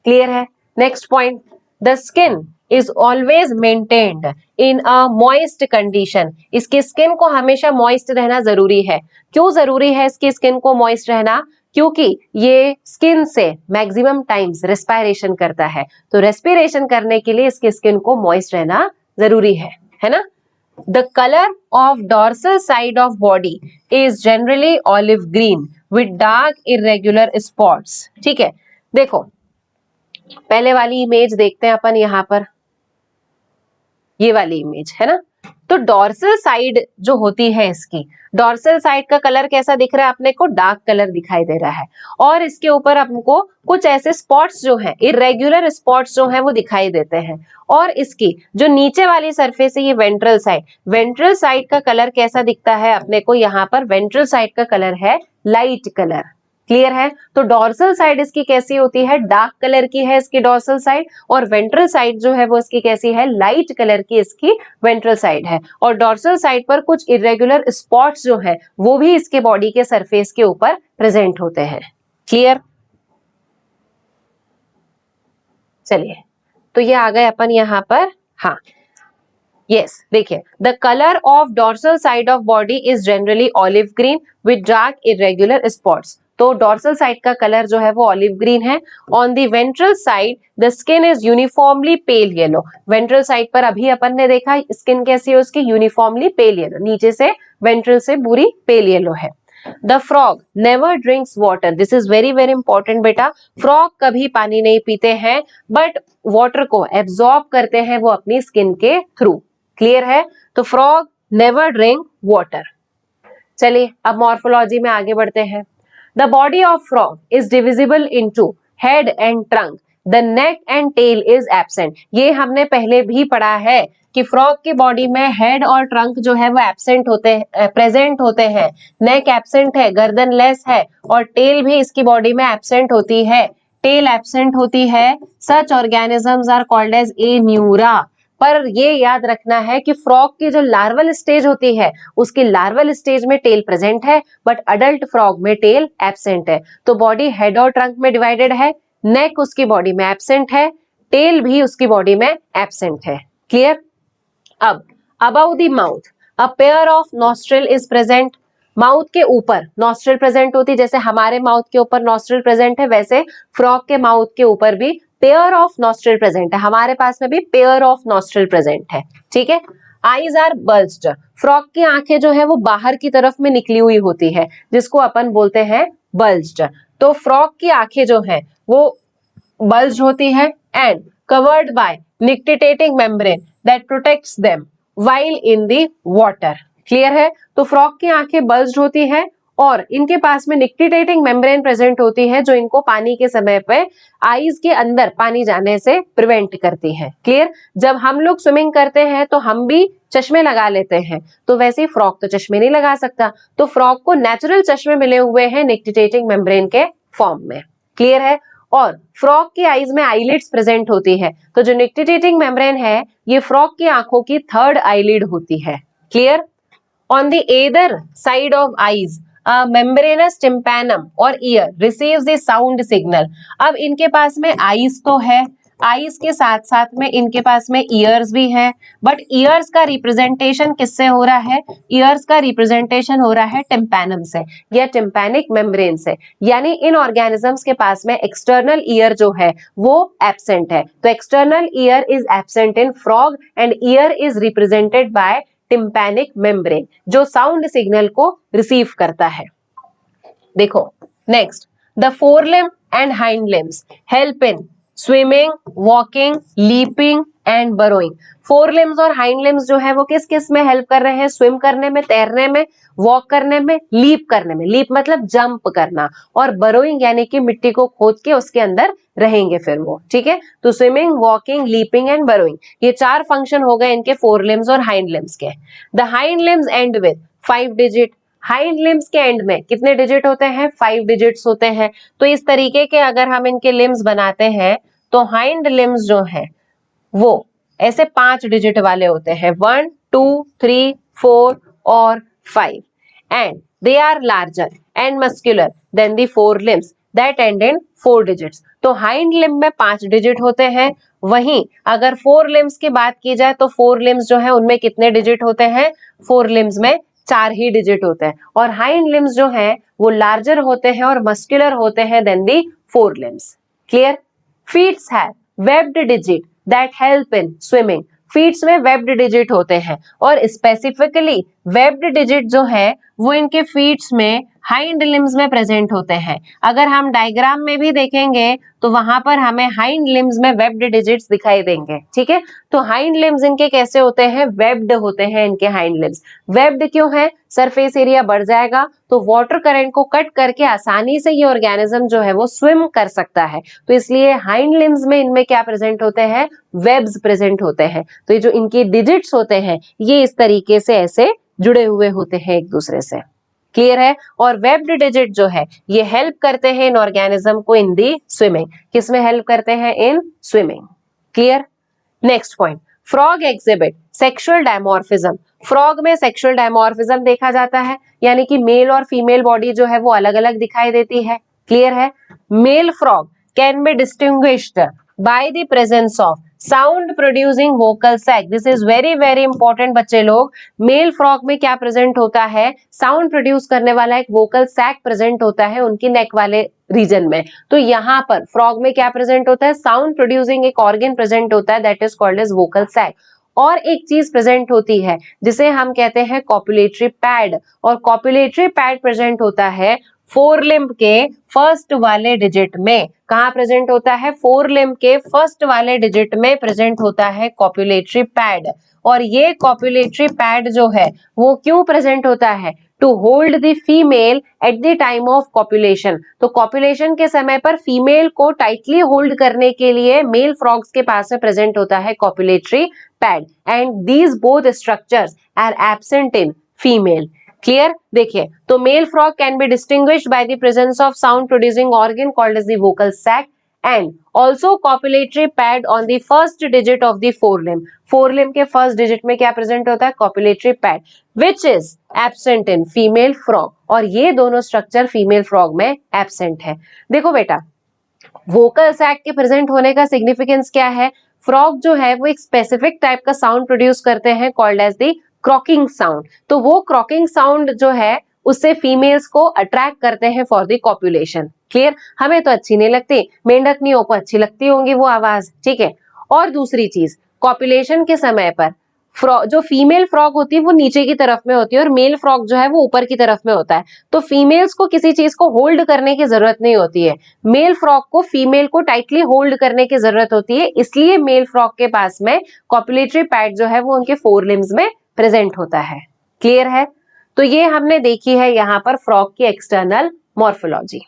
क्लियर है? Next point, the skin is always maintained in a moist condition. इसकी स्किन को हमेशा मॉइस्ट रहना जरूरी है। क्यों जरूरी है इसकी स्किन को मॉइस्ट रहना? क्योंकि ये स्किन से मैक्सिमम टाइम्स रेस्पिरेशन करता है, तो रेस्पिरेशन करने के लिए इसकी स्किन को मॉइस्ट रहना जरूरी है ना? The color of dorsal side of body is generally olive green with dark irregular spots। ठीक है, देखो पहले वाली इमेज देखते हैं अपन यहाँ पर, ये वाली इमेज है ना। तो डॉर्सल साइड जो होती है इसकी, डॉर्सल साइड का कलर कैसा दिख रहा है अपने को? डार्क कलर दिखाई दे रहा है, और इसके ऊपर हमको कुछ ऐसे स्पॉट्स जो हैं, इरेगुलर स्पॉट्स जो हैं वो दिखाई देते हैं। और इसकी जो नीचे वाली सरफेस है ये वेंट्रल साइड, वेंट्रल साइड का कलर कैसा दिखता है अपने को? यहाँ पर वेंट्रल साइड का कलर है लाइट कलर। क्लियर है? तो डॉर्सल साइड इसकी कैसी होती है? डार्क कलर की है इसकी डॉर्सल साइड, और वेंट्रल साइड जो है वो इसकी कैसी है? लाइट कलर की इसकी वेंट्रल साइड है। और डॉर्सल साइड पर कुछ इरेगुलर स्पॉट्स जो है वो भी इसके बॉडी के सरफेस के ऊपर प्रेजेंट होते हैं। क्लियर? चलिए तो ये आ गए अपन यहाँ पर। हाँ यस, देखिए the colour of dorsal side of body is generally olive green with dark irregular spots. तो डॉर्सल साइड का कलर जो है वो ऑलिव ग्रीन है। On the ventral side the skin is uniformly pale yellow. Ventral side पर अभी अपन ने देखा स्किन कैसी है उसकी? यूनिफॉर्मली पेल येलो, नीचे से वेंट्रल से पूरी पेल येलो है। The frog never drinks water. This is very very important बेटा। फ्रॉग कभी पानी नहीं पीते हैं, बट वाटर को एब्जॉर्ब करते हैं वो अपनी स्किन के थ्रू। क्लियर है? तो फ्रॉग नेवर ड्रिंक वाटर। चलिए अब मॉर्फोलॉजी में आगे बढ़ते हैं। The body of frog is divisible into head and trunk, the neck and tail is absent. ये हमने पहले भी पढ़ा है कि फ्रॉग की बॉडी में हेड और ट्रंक जो है वो एब्सेंट होते हैं, प्रेजेंट होते हैं। नेक एब्सेंट है, गर्दन लेस है, और टेल भी इसकी बॉडी में एब्सेंट होती है। टेल एब्सेंट होती है। सच ऑर्गेनिजम्स आर कॉल्ड एज एम्यूरा। पर ये याद रखना है कि फ्रॉग की जो लार्वल स्टेज होती है उसकी लार्वल स्टेज में टेल प्रेजेंट है, बट अडल्ट फ्रॉग में टेल एब्सेंट है। तो बॉडी हेड और ट्रंक में डिवाइडेड है, नेक उसकी बॉडी में एब्सेंट है, टेल भी उसकी बॉडी में एब्सेंट है। क्लियर? अब about the mouth a pair of nostril is present. Mouth के ऊपर नॉस्ट्रिल प्रेजेंट होती, जैसे हमारे माउथ के ऊपर नॉस्ट्रिल प्रेजेंट है वैसे फ्रॉग के माउथ के ऊपर भी पेयर ऑफ नॉस्ट्रिल प्रेजेंट है। हमारे पास में भी पेयर ऑफ नॉस्ट्रिल प्रेजेंट है। ठीक है? Eyes are bulged. फ्रॉग की आंखें जो है वो बाहर की तरफ में निकली हुई होती है, जिसको अपन बोलते हैं बल्ज्ड। तो फ्रॉग की आंखें जो है वो बल्ज्ड होती है and covered by nictitating membrane that protects them while in the water. Clear है? तो फ्रॉग की आंखें बल्ज्ड होती है और इनके पास में निक्टिटेटिंग मेम्ब्रेन प्रेजेंट होती है जो इनको पानी के समय पे आईज के अंदर पानी जाने से प्रिवेंट करती है। क्लियर? जब हम लोग स्विमिंग करते हैं तो हम भी चश्मे लगा लेते हैं, तो वैसे ही फ्रॉग तो चश्मे नहीं लगा सकता, तो फ्रॉग को नेचुरल चश्मे मिले हुए हैं निक्टिटेटिंग मेम्ब्रेन के फॉर्म में। क्लियर है? और फ्रॉग की आईज में आईलिड्स प्रेजेंट होती है, तो जो निक्टिटेटिंग मेम्ब्रेन है ये फ्रॉग की आंखों की थर्ड आईलिड होती है। Clear? On the either side of eyes membranous tympanum और ear receives the sound signal. अब इनके पास में आईज तो है, आईज के साथ साथ में इनके पास में ईयर्स भी है, बट ईयर्स का रिप्रेजेंटेशन किससे हो रहा है? ईयर्स का रिप्रेजेंटेशन हो रहा है टिम्पैनम से या टिम्पैनिक मेम्ब्रेन से, यानी इन ऑर्गेनिजम्स के पास में एक्सटर्नल ईयर जो है वो एब्सेंट है। तो external ear is absent in frog and ear is represented by tympanic membrane, जो साउंड सिग्नल को रिसीव करता है। देखो next, the forelimb and hind limbs help in swimming, walking, leaping and burrowing. Fore limbs और हाइंड लिम्स जो है वो किस किस में हेल्प कर रहे हैं? स्विम करने में, तैरने में, वॉक करने में, लीप करने में, लीप मतलब जंप करना, और बरोइंग यानी कि मिट्टी को खोद के उसके अंदर रहेंगे फिर वो, ठीक है। तो swimming, walking, leaping and burrowing, ये 4 फंक्शन हो गए इनके फोर लिम्स और हाइंड लिम्स के। The hind limbs and with 5 digit, hind limbs के एंड में कितने डिजिट होते हैं? 5 डिजिट्स होते हैं। तो इस तरीके के अगर हम इनके लिम्स बनाते हैं तो हाइंड लिम्स जो है वो ऐसे 5 डिजिट वाले होते हैं, 1 2 3 4 और 5, and they are larger and muscular than the fore limbs that end in 4 digits. तो हाइंड लिम्ब में 5 डिजिट होते हैं, वहीं अगर फोर लिम्स की बात की जाए तो फोर लिम्स जो है उनमें कितने डिजिट होते हैं? फोर लिम्स में 4 ही डिजिट होते हैं, और हाइंड लिम्स जो है वो लार्जर होते हैं और मस्कुलर होते हैं than the fore limbs. Clear? Feets have webbed digit that help in swimming, feets में वेब्ड डिजिट होते हैं, और स्पेसिफिकली वेब्ड डिजिट जो है वो इनके फीट्स में हाइंड लिम्स में प्रेजेंट होते हैं। अगर हम डायग्राम में भी देखेंगे तो वहां पर हमें हाइंड लिम्स में वेब्ड डिजिट्स दिखाई देंगे, ठीक है। तो हाइंड लिम्स इनके कैसे होते हैं? वेब्ड होते हैं इनके हाइंड लिम्स। वेब्ड क्यों है? सरफेस एरिया बढ़ जाएगा तो वाटर करंट को कट करके आसानी से ये ऑर्गेनिज्म जो है वो स्विम कर सकता है, तो इसलिए हाइंड लिम्स में इनमें क्या प्रेजेंट होते हैं? वेब्स प्रेजेंट होते हैं। तो ये जो इनके डिजिट्स होते हैं ये इस तरीके से ऐसे जुड़े हुए होते हैं एक दूसरे से। क्लियर है? और वेब्ड डिजिट जो है ये हेल्प करते हैं इन ऑर्गेनिज्म को इन दी स्विमिंग। किसमें हेल्प करते हैं? In swimming. Clear? Next point, frog exhibit sexual dimorphism. Frog में सेक्सुअल डायमॉर्फिज्म देखा जाता है, यानी कि मेल और फीमेल बॉडी जो है वो अलग अलग दिखाई देती है। क्लियर है? Male frog can be distinguished by the presence of sound producing vocal sac. This is very very important बच्चे लोग। मेल फ्रॉग में क्या प्रेजेंट होता है? साउंड प्रोड्यूस करने वाला एक वोकल सैक प्रेजेंट होता है उनकी नेक वाले रीजन में। तो यहाँ पर फ्रॉग में क्या प्रेजेंट होता है? साउंड प्रोड्यूसिंग एक ऑर्गन प्रेजेंट होता है that is called as vocal sac. और एक चीज प्रेजेंट होती है जिसे हम कहते हैं कॉपुलेटरी पैड, और कॉपुलेटरी पैड प्रेजेंट होता है फोर लिम्ब के फर्स्ट वाले डिजिट में। कहां प्रेजेंट होता है? फोर लिम्ब के फर्स्ट वाले डिजिट में प्रेजेंट होता है कॉपुलेटरी पैड। और ये कॉपुलेटरी पैड जो है वो क्यों प्रेजेंट होता है? To hold the female at the time of copulation. तो कॉपुलेशन के समय पर फीमेल को टाइटली होल्ड करने के लिए मेल फ्रॉग्स के पास में प्रेजेंट होता है copulatory pad, and these both structures are absent in female. Clear? देखिए, तो male frog can be distinguished by the presence of sound producing organ called as the vocal sac, and also copulatory pad on the first digit of the forelimb. forelimb के first digit में क्या present होता है? copulatory pad, which is absent in female frog, और ये दोनों structure female frog में absent है। देखो बेटा, वोकल सैक के प्रेजेंट होने का सिग्निफिकेंस क्या है? फ्रॉग जो है वो एक स्पेसिफिक टाइप का साउंड प्रोड्यूस करते हैं called as the croaking sound. तो वो क्रॉकिंग साउंड जो है उससे फीमेल्स को अट्रैक्ट करते हैं फॉर द कॉपुलेशन। क्लियर? हमें तो अच्छी नहीं लगती, मेंढकनियों को अच्छी लगती होंगी वो आवाज, ठीक है। और दूसरी चीज, कॉपुलेशन के समय पर जो फीमेल फ्रॉग होती है वो नीचे की तरफ में होती है और मेल फ्रॉग जो है वो ऊपर की तरफ में होता है। तो फीमेल्स को किसी चीज को होल्ड करने की जरूरत नहीं होती है, मेल फ्रॉग को फीमेल को टाइटली होल्ड करने की जरूरत होती है, इसलिए मेल फ्रॉग के पास में कॉपुलेटरी पैड जो है वो उनके फोर लिम्स में प्रेजेंट होता है। क्लियर है? तो ये हमने देखी है यहाँ पर फ्रॉग की एक्सटर्नल मॉर्फोलॉजी।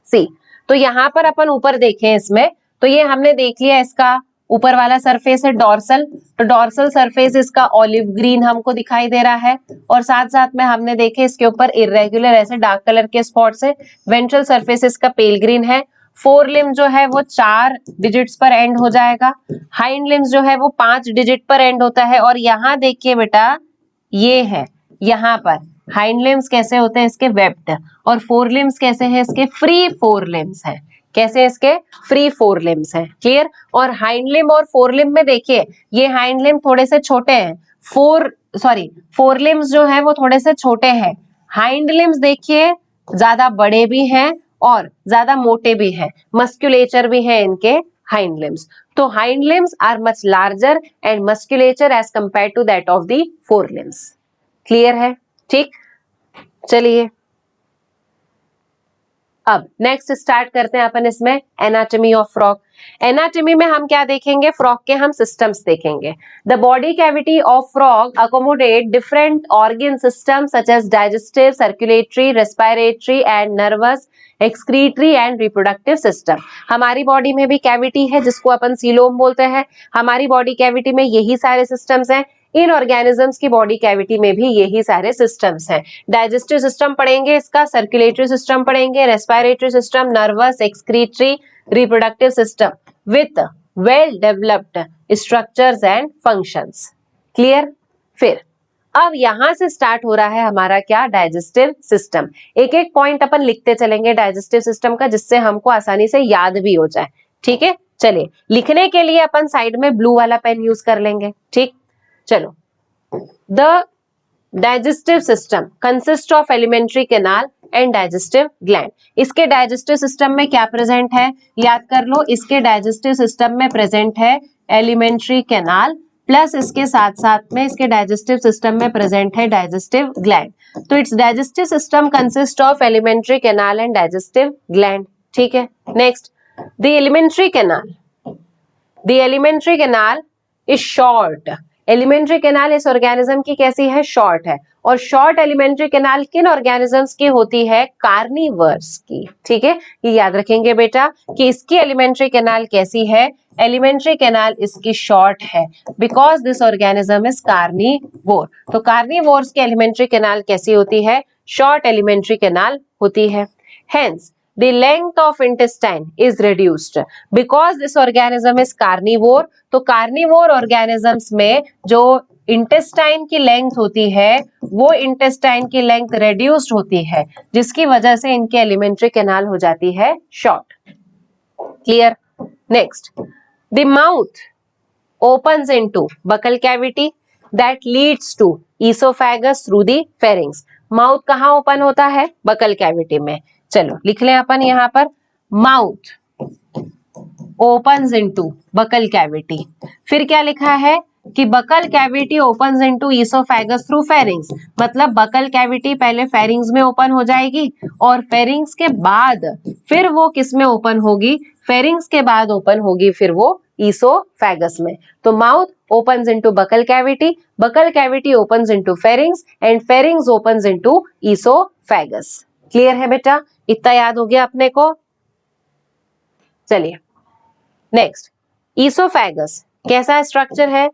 सी, तो यहाँ पर अपन ऊपर देखें इसमें, तो ये हमने देख लिया इसका ऊपर वाला सरफेस है डॉर्सल, तो डॉर्सल सरफेस इसका ऑलिव ग्रीन हमको दिखाई दे रहा है, और साथ साथ में हमने देखे इसके ऊपर इरेगुलर ऐसे डार्क कलर के स्पॉट्स है। वेंट्रल सरफेस इसका पेल ग्रीन है। फोर लिम्ब जो है वो 4 डिजिट्स पर एंड हो जाएगा, हाइंड लिम्स जो है वो 5 डिजिट पर एंड होता है। और यहाँ देखिए बेटा, ये है यहाँ पर हाइंड लिम्स कैसे होते हैं इसके वेब्ड, और फोर लिम्स कैसे हैं इसके फ्री फोर लिम्स हैं। कैसे इसके फ्री फोर लिम्स हैं, क्लियर। और हाइंड लिम्ब और फोर लिम्ब में देखिए ये हाइंड लिम्ब थोड़े से छोटे हैं, फोर लिम्स जो है वो थोड़े से छोटे हैं, हाइंड लिम्स देखिए ज्यादा बड़े भी हैं और ज्यादा मोटे भी हैं, मस्कुलेचर भी है इनके हाइंड लिम्स। तो hind limbs are much larger and musculature as compare to that of the fore limbs. Clear है, ठीक। चलिए अब नेक्स्ट स्टार्ट करते हैं अपन इसमें एनाटॉमी ऑफ फ्रॉग। एनाटॉमी में हम क्या देखेंगे, फ्रॉग के हम सिस्टम्स देखेंगे। The body cavity of frog accommodate different organ system such as digestive, circulatory, respiratory and nervous, excretory and reproductive system. हमारी बॉडी में भी कैविटी है जिसको अपन सीलोम बोलते हैं, हमारी बॉडी कैविटी में यही सारे सिस्टम्स हैं, इन ऑर्गेनिजम्स की बॉडी कैविटी में भी यही सारे सिस्टम्स हैं। डाइजेस्टिव सिस्टम पढ़ेंगे इसका, सर्कुलेटरी सिस्टम पढ़ेंगे, respiratory system, nervous, excretory, reproductive system with well developed structures and functions. Clear. फिर अब यहां से स्टार्ट हो रहा है हमारा क्या, डाइजेस्टिव सिस्टम। एक एक पॉइंट अपन लिखते चलेंगे डाइजेस्टिव सिस्टम का, जिससे हमको आसानी से याद भी हो जाए, ठीक है। चलिए लिखने के लिए अपन साइड में ब्लू वाला पेन यूज कर लेंगे, ठीक। चलो, the digestive system consist of alimentary canal and digestive gland. इसके डाइजेस्टिव सिस्टम में क्या प्रेजेंट है, याद कर लो, इसके डाइजेस्टिव सिस्टम में प्रेजेंट है एलिमेंट्री कैनाल, प्लस इसके साथ साथ में इसके डाइजेस्टिव सिस्टम में प्रेजेंट है डाइजेस्टिव ग्लैंड। तो it's digestive system consist of alimentary canal and digestive gland, ठीक है। Next, the alimentary canal is short. Alimentary canal इस ऑर्गेनिज्म की कैसी है, शॉर्ट है। और शॉर्ट एलिमेंट्री कैनाल किन ऑर्गेनिजम्स की होती है, कार्निवर्स की, ठीक है। ये याद रखेंगे बेटा कि इसकी एलिमेंट्री कैनाल कैसी है, एलिमेंट्री कैनाल इसकी शॉर्ट है, because this organism is carnivore. तो कार्निवोर्स की एलिमेंट्री कैनाल कैसी होती है, शॉर्ट एलिमेंट्री कैनाल होती है। Hence the length of intestine is reduced because this organism is carnivore। तो carnivore organisms में जो intestine की length होती है वो intestine की length reduced होती है, जिसकी वजह से इनके alimentary canal हो जाती है short। Clear? Next, the mouth opens into buccal cavity that leads to esophagus through the pharynx। Mouth कहाँ ओपन होता है, बकल कैविटी में। चलो लिख लें अपन यहाँ पर, mouth opens into buccal cavity. फिर क्या लिखा है कि buccal cavity opens into oesophagus through pharynx, मतलब बकल कैविटी पहले फेरिंग्स में ओपन हो जाएगी और फेरिंग्स के बाद फिर वो किस में ओपन होगी, फेरिंग्स के बाद ओपन होगी फिर वो ईसोफेगस में। तो mouth opens into buccal cavity opens into pharynx and pharynx opens into esophagus। Clear है बेटा, इतना याद हो गया अपने को। चलिए नेक्स्ट, ईसोफेगस कैसा स्ट्रक्चर है,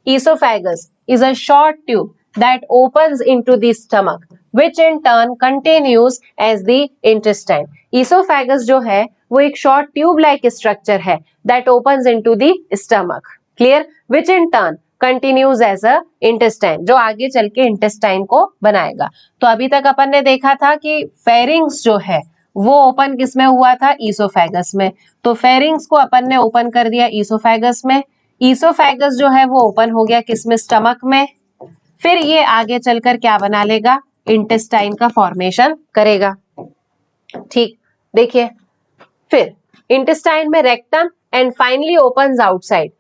oesophagus is a short tube that opens into the stomach which in turn continues as the intestine। esophagus जो है वो एक short tube like structure है that opens into the stomach, clear, which in turn continues as a intestine, जो आगे चल के intestine को बनाएगा। तो अभी तक अपन ने देखा था कि pharynx जो है वो ओपन किस में हुआ था, ईसोफेगस में। तो pharynx को अपन ने ओपन कर दिया ईसोफेगस में, ईसोफेगस जो है वो ओपन हो गया किस में, स्टमक में। फिर ये आगे चलकर क्या बना लेगा, इंटेस्टाइन का फॉर्मेशन करेगा, ठीक। देखिए फिर इंटेस्टाइन में rectum and finally opens outside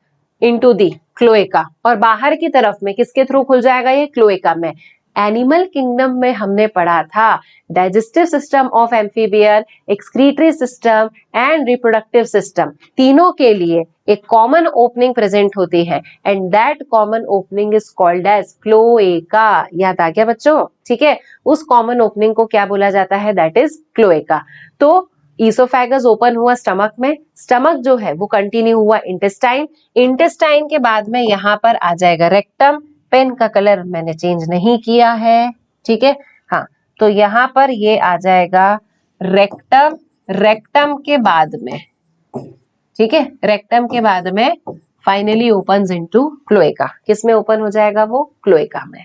into the cloaca, और बाहर की तरफ में किसके थ्रू खुल जाएगा ये, क्लोएका में। एनिमल किंगडम में हमने पढ़ा था digestive system of amphibian, excretory system and reproductive system, तीनों के लिए एक कॉमन ओपनिंग प्रेजेंट होती है and that common opening is called as cloaca. याद आ गया बच्चों, ठीक है। उस कॉमन ओपनिंग को क्या बोला जाता है, दैट इज क्लोएका। तो ईसोफेगस ओपन हुआ स्टमक में, स्टमक जो है वो कंटिन्यू हुआ इंटेस्टाइन, इंटेस्टाइन के बाद में यहाँ पर आ जाएगा रेक्टम। पेन का कलर मैंने चेंज नहीं किया है, ठीक है। हाँ, तो यहाँ पर ये आ जाएगा रेक्टम, रेक्टम के बाद में, ठीक है, रेक्टम के बाद में फाइनली ओपन्स इनटू क्लोएका। किस में ओपन हो जाएगा वो, क्लोएका में,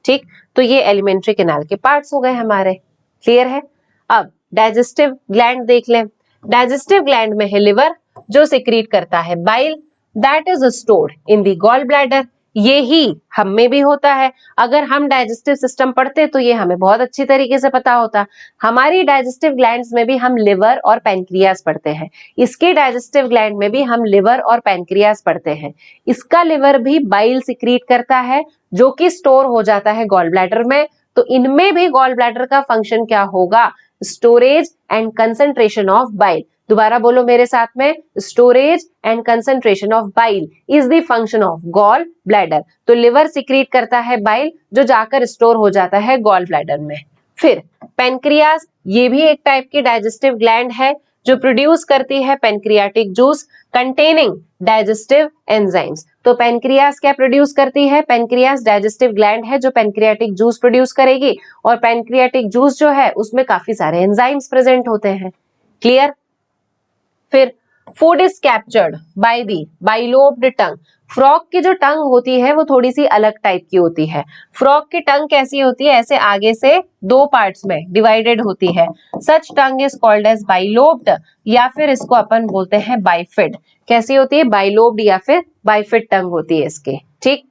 ठीक। तो ये एलिमेंट्री कैनाल के पार्ट्स हो गए हमारे, क्लियर है। अब डाइजेस्टिव ग्लैंड देख लें। डाइजेस्टिव ग्लैंड में है लिवर जो सिक्रीट करता है bile, that is stored in the gall bladder. ये ही हम में भी होता है। अगर हम डाइजेस्टिव सिस्टम पढ़ते तो ये हमें बहुत अच्छी तरीके से पता होता। हमारी डाइजेस्टिव ग्लैंड्स में भी हम लिवर और पैनक्रियास पढ़ते हैं, इसके डाइजेस्टिव ग्लैंड में भी हम लिवर और पैनक्रियास पढ़ते हैं। इसका लिवर भी बाइल सिक्रीट करता है जो कि स्टोर हो जाता है गॉल ब्लैडर में। तो इनमें भी गॉल ब्लैडर का फंक्शन क्या होगा? Storage and concentration of bile. दोबारा बोलो मेरे साथ में, storage and concentration of bile is the function of gall bladder. तो लिवर सिक्रीट करता है बाइल जो जाकर स्टोर हो जाता है गॉल ब्लैडर में। फिर पेनक्रियास, ये भी एक टाइप की डाइजेस्टिव ग्लैंड है जो प्रोड्यूस करती है pancreatic juice containing digestive enzymes. तो पेनक्रियास क्या प्रोड्यूस करती है? पेनक्रियास डाइजेस्टिव ग्लैंड है जो पेनक्रियाटिक जूस प्रोड्यूस करेगी, और पेनक्रियाटिक जूस जो है उसमें काफी सारे एंजाइम्स प्रेजेंट होते हैं। क्लियर? फिर food is captured by the bilobed tongue. Frog की जो टंग होती है वो थोड़ी सी अलग टाइप की होती है। फ्रॉग की टंग कैसी होती है? ऐसे आगे से दो पार्ट्स में डिवाइडेड होती है। Such tongue is called as bilobed, या फिर इसको अपन बोलते हैं बाइफिड। कैसी होती है? बाइलोब्ड या फिर बाइफिड टंग होती है इसके। ठीक।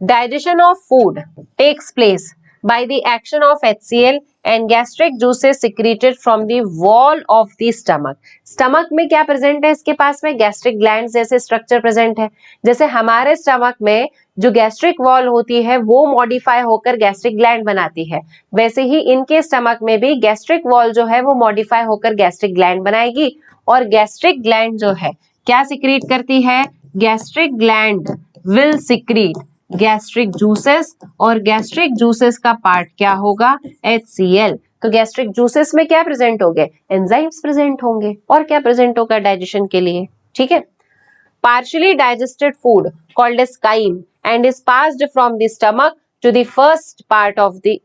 Digestion of food takes place by the action of HCl and gastric juices secreted from the wall of the stomach. Stomach में क्या प्रेजेंट है? इसके पास में गैस्ट्रिक ग्लैंड जैसे स्ट्रक्चर प्रेजेंट है। जैसे हमारे स्टमक में जो गैस्ट्रिक वॉल होती है वो मॉडिफाई होकर गैस्ट्रिक ग्लैंड बनाती है, वैसे ही इनके स्टमक में भी गैस्ट्रिक वॉल जो है वो मॉडिफाई होकर गैस्ट्रिक ग्लैंड बनाएगी। और गैस्ट्रिक ग्लैंड जो है क्या सिक्रीट करती है? Gastric gland will secrete gastric juices, और गैस्ट्रिक जूसेस का पार्ट क्या होगा? HCl। तो गैस्ट्रिक जूसेस में क्या प्रेजेंट होंगे? एंजाइम्स प्रेजेंट होंगे। और क्या प्रेजेंट होगा डाइजेशन के लिए? ठीक है। partially digested food called as chyme and is passed from the stomach to the first part of the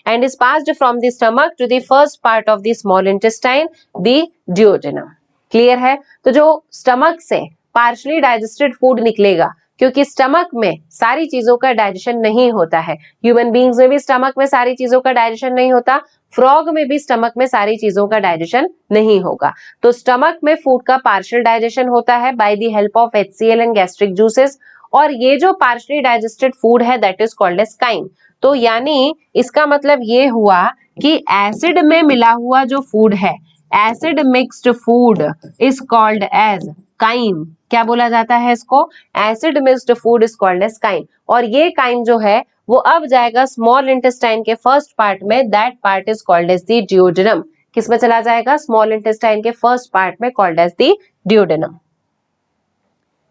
and is passed from the stomach to the first part of the small intestine, the duodenum. Clear है? तो जो स्टमक से पार्शली डाइजेस्टेड फूड निकलेगा, क्योंकि स्टमक में सारी चीजों का डाइजेशन नहीं होता है। ह्यूमन बींग्स में भी स्टमक में सारी चीजों का डाइजेशन नहीं होता, फ्रॉग में भी स्टमक में सारी चीजों का डाइजेशन नहीं होगा। तो स्टमक में फूड का पार्शियल डाइजेशन होता है by the help of HCl and gastric juices, और ये जो पार्शियली डाइजेस्टेड फूड है that is called as chyme. तो यानी इसका मतलब ये हुआ कि एसिड में मिला हुआ जो फूड है, acid mixed food is called as chyme. क्या बोला जाता है इसको? Acid mixed food is called as chyme. और ये काइम जो है वो अब जाएगा स्मॉल इंटेस्टाइन के फर्स्ट पार्ट में, that part is called as the duodenum. किसमें चला जाएगा? स्मॉल इंटेस्टाइन के फर्स्ट पार्ट में, कॉल्ड एज द ड्यूोडेनम।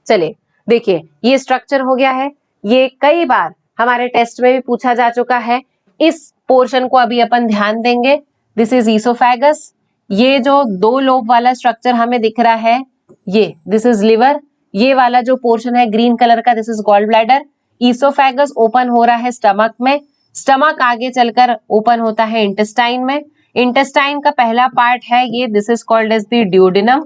चलिए देखिए, ये स्ट्रक्चर हो गया है। ये कई बार हमारे टेस्ट में भी पूछा जा चुका है। इस पोर्शन को अभी अपन ध्यान देंगे। This is oesophagus. ये जो दो लोब वाला स्ट्रक्चर हमें दिख रहा है, ये दिस इज लिवर। ये वाला जो पोर्शन है ग्रीन कलर का, this is gall bladder. Oesophagus open हो रहा है स्टमक में, स्टमक आगे चलकर ओपन होता है इंटेस्टाइन में। इंटेस्टाइन का पहला पार्ट है ये, this is called as the duodenum.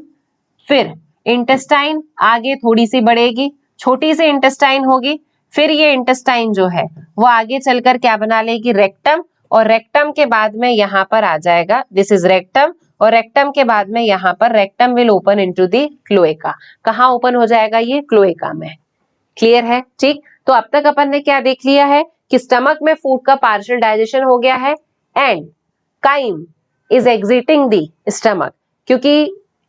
फिर इंटेस्टाइन आगे थोड़ी सी बढ़ेगी, छोटी सी इंटेस्टाइन होगी। फिर ये इंटेस्टाइन जो है वो आगे चलकर क्या बना लेगी? रेक्टम। और रेक्टम के बाद में यहाँ पर आ जाएगा, दिस इज रेक्टम। और रेक्टम के बाद में यहाँ पर rectum will open into the cloaca. कहाँ ओपन हो जाएगा? ये क्लोएका में। क्लियर है? ठीक। तो अब तक अपन ने क्या देख लिया है कि स्टमक में फूड का पार्शियल डाइजेशन हो गया है and chyme is exiting the stomach, क्योंकि